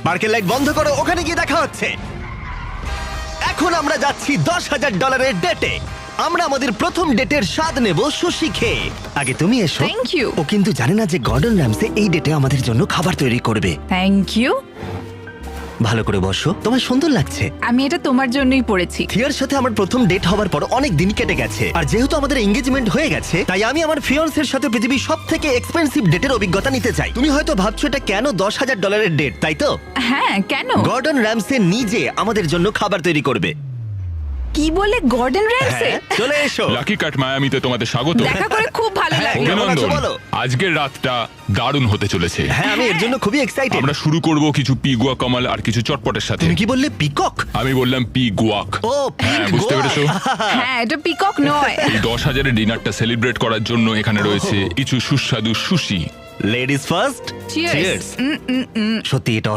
পার্কের লাইট বন্ধ করো, ওখানে গিয়ে দেখা হচ্ছে। এখন আমরা যাচ্ছি $10,000 ডেটে। আমরা আমাদের প্রথম ডেটের স্বাদ নেব সুশি খেয়ে। আগে তুমি এসো। Thank you. ও কিন্তু জানে না যে গর্ডন র্যামসে এই ডেটে আমাদের জন্য খাবার তৈরি করবে। Thank you. ভালো করে বসো, তোমার সুন্দর লাগছে। আমি এটা তোমার জন্যই পড়েছি। থিয়ার সাথে আমার প্রথম ডেট হওয়ার পর অনেক দিন কেটে গেছে, আর যেহেতু আমাদের এঙ্গেজমেন্ট হয়ে গেছে, তাই আমি আমার ফিয়ান্সের সাথে পৃথিবীর সবথেকে এক্সপেন্সিভ ডেটের অভিজ্ঞতা নিতে চাই। তুমি হয়তো ভাবছো এটা কেন $10,000 ডেট, তাই তো? হ্যাঁ, কেন? গর্ডন র্যামসে নিজে আমাদের জন্য খাবার তৈরি করবে। কি বলে গর্ডন র্যামসে? হ্যাঁ, চলে এসো। লাকি কাট মায়ামিতে তোমাদের স্বাগত। দেখা করে খুব ভালো হ্যাঁ, লাগলো। কেমন আছো অভিনন্দন। বলো? আজকের রাতটা দারুণ হতে চলেছে। হ্যাঁ, আমি এর জন্য খুবই এক্সাইটেড। আমরা শুরু করব কিছু পি গুয়া কমাল আর কিছু চটপটের সাথে। তুমি কি বললে, পিকক? আমি বললাম পি গুয়াক। ও, হ্যাঁ, পিক বুঝতে গোয়া। পেরেছো? হ্যাঁ, এটা পিকক নয়। এই 10,000-এর ডিনারটা সেলিব্রেট করার জন্য এখানে রয়েছে কিছু সুস্বাদু সুশি। Ladies first. Cheers. সত্যি এটা